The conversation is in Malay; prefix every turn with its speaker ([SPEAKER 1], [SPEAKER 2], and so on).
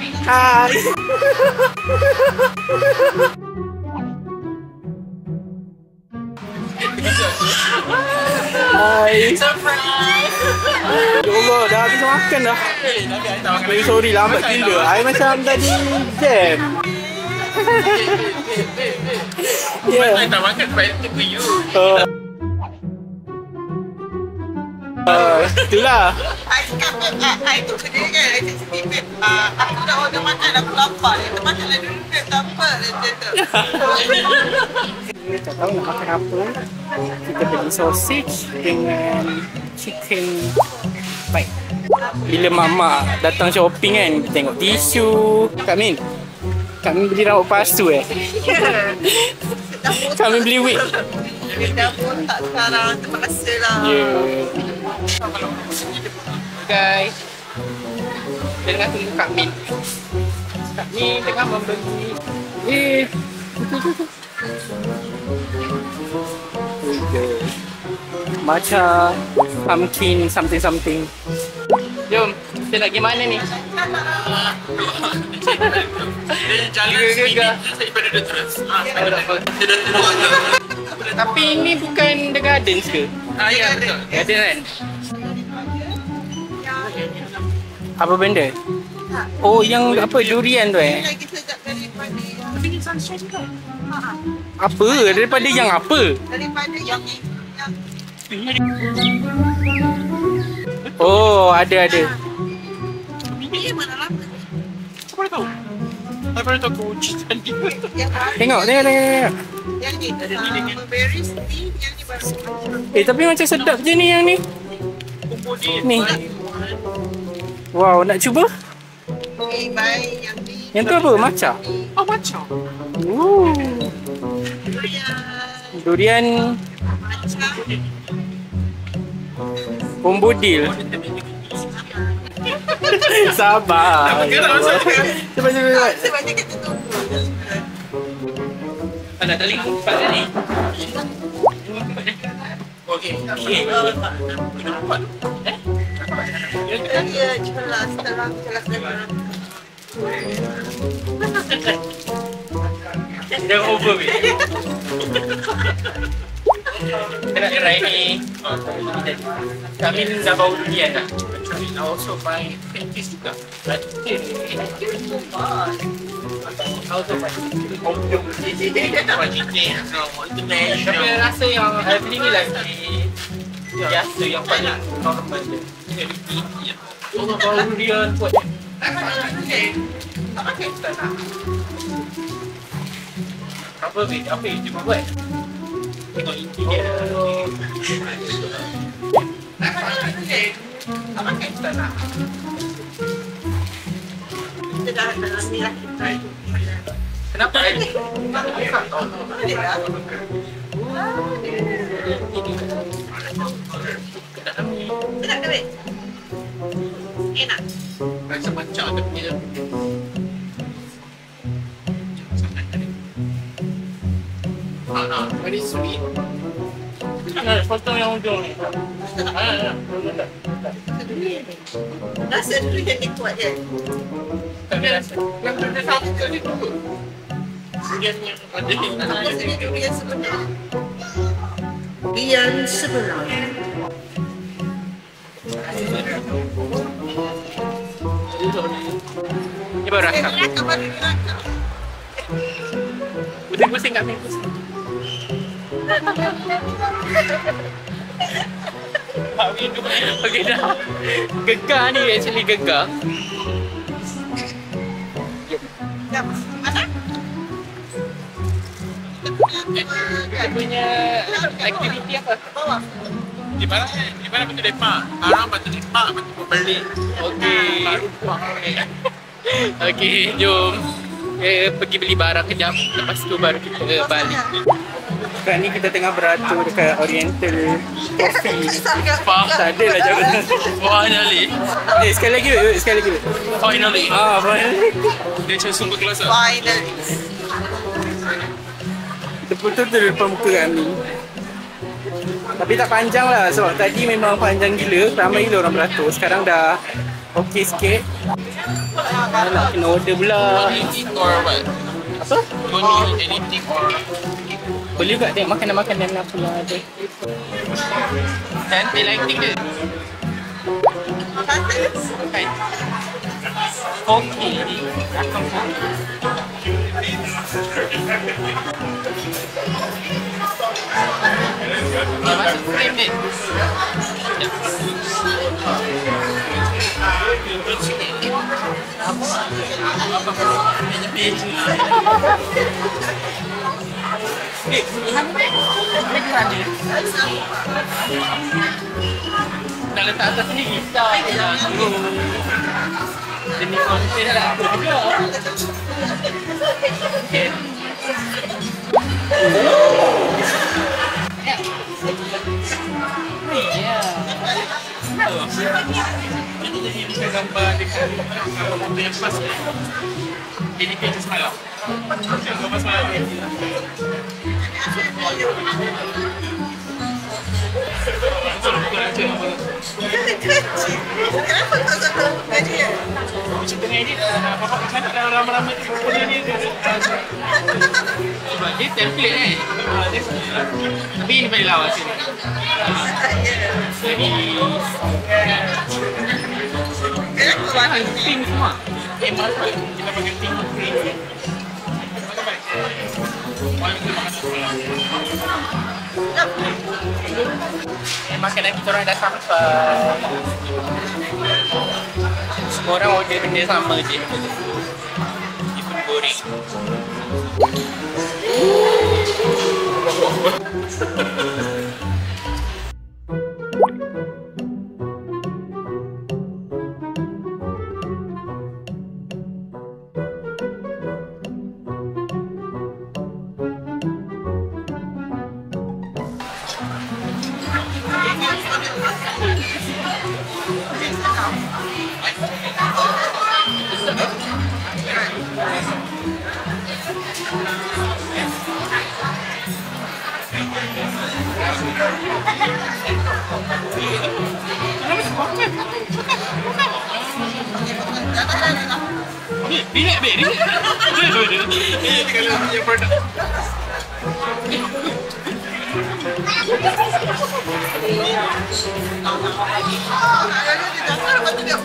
[SPEAKER 1] Hai. Hai.
[SPEAKER 2] Surprise.
[SPEAKER 1] Ya Allah, dah habis makan dah. Very sorry lambat gila. I macam tadi jam.
[SPEAKER 2] Yeah. I tak makan baik tu you.
[SPEAKER 1] Itulah.
[SPEAKER 3] I cakap, I tu kerja kan. I cakap, babe, aku dah order makan, aku lapar. Dia makan lah dulu, babe, tak apa. Dia kata.
[SPEAKER 1] Kita tak tahu nak makan apa. Kita beli sausage dengan chicken pie. Bila mama datang shopping kan, tengok tisu. Kak Min beli rambut palsu Kak Min beli wig.
[SPEAKER 3] Dah botak sekarang, terpaksa lah.
[SPEAKER 1] Guys, tengah tunggu Kak Min. Kak Min tengah membeli matcha pumpkin something. Jom, kita nak pergi mana ni?
[SPEAKER 2] Jalan sini saya pada dia terus.
[SPEAKER 1] Tapi ini bukan The Gardens ke?
[SPEAKER 2] Ya betul.
[SPEAKER 1] Garden kan? Apa benda? Oh, yang apa durian tu
[SPEAKER 3] Lagi sekejap daripada
[SPEAKER 1] Apa? Daripada yang apa?
[SPEAKER 3] daripada yang
[SPEAKER 1] Oh, ada.
[SPEAKER 3] ini mana lama
[SPEAKER 2] Siapa dah tahu? Saya pada tahu kunci tadi.
[SPEAKER 3] yang
[SPEAKER 1] Tengok.
[SPEAKER 3] yang ni berries ni yang ni baru
[SPEAKER 1] Tapi macam sedap je ni yang ni.
[SPEAKER 2] Kumpul dia.
[SPEAKER 1] Ni. Wow, nak cuba?
[SPEAKER 3] baik yang ni
[SPEAKER 1] Yang tu apa? Matcha?
[SPEAKER 2] Oh macam.
[SPEAKER 1] Durian
[SPEAKER 3] macam
[SPEAKER 1] Bombodil. Sabar. Cepat.
[SPEAKER 3] sebabnya kita tunggu
[SPEAKER 2] Ada tali empat ni. Okey.
[SPEAKER 3] dia jelas terang
[SPEAKER 2] Dah over ni. Kena try ni. Kami dah bau durian dah. Actually, I also buy pancakes juga. Also buy tapi rasa yang I beli ni lagi biasa, yang paling normal je. Ini lebih tinggi. Oh, bau durian kuat. Apa yang cuma buat? Tengok inti dia.
[SPEAKER 3] kita dah ni lah kita
[SPEAKER 2] Kenapa?
[SPEAKER 3] sedap ke babe? Enak
[SPEAKER 2] Rasa macam ada punya. Very sweet. Potong yang ujung ni.
[SPEAKER 3] rasa durian ni kuat je
[SPEAKER 2] Tapi rasa yang benda sama sekali tu. Durian yang ada ni.
[SPEAKER 3] apa sebenarnya durian sebenar durian sebenar
[SPEAKER 1] Ni baru rasa. Pusing-pusing kat minggu. Okey dah. Gegar ni actually gegar.
[SPEAKER 3] mana?
[SPEAKER 1] Kita punya aktiviti apa?
[SPEAKER 3] Bawah
[SPEAKER 2] Di mana betul depa? Orang betul depa, betul beli.
[SPEAKER 1] Okey.
[SPEAKER 2] Baru buang.
[SPEAKER 1] Okey, jom. Pergi beli barang kejap. Lepas tu baru kita balik. Sekarang ni kita tengah beratur dekat Oriental Coffee. Tak ada lah jangan.
[SPEAKER 2] Finally.
[SPEAKER 1] Sekali lagi.
[SPEAKER 2] Finally.
[SPEAKER 1] Finally.
[SPEAKER 2] Dia macam super kelas lah.
[SPEAKER 3] finally
[SPEAKER 1] Betul-betul depan muka kami. Tapi tak panjang lah sebab tadi memang panjang gila. Ramai gila orang beratur. Sekarang dah okey sikit. Nak kena order pula.
[SPEAKER 2] Anything or what?
[SPEAKER 1] Apa?
[SPEAKER 2] Don't need anything or
[SPEAKER 1] Boleh juga tengok makanan-makanan apa yang ada.
[SPEAKER 2] then they like thing
[SPEAKER 3] Makan
[SPEAKER 2] Koki.
[SPEAKER 1] Akan koki.
[SPEAKER 2] Dah masuk frame ni. Nak letak atas ni kita demi konten lah juga. Okay. Ini jadi bisa gambar dekat mobil yang pas ni. Ini kerja semalam. Gambar semalam ni.
[SPEAKER 3] kecil. Kenapa tak satu gaji ya?
[SPEAKER 2] Kita edit bapak macam mana ramai-ramai tu benda ni sebab dia template kan. Tapi ini paling lawa sini. Jadi
[SPEAKER 3] Kenapa banyak?
[SPEAKER 2] pink semua. Emang kita pakai pink green. Makanan kita orang dah sampai. Semua orang order benda sama je. Ikan goreng. Relax, babe. Ini kalau punya produk.
[SPEAKER 3] Ayahnya di dasar, lepas tu dia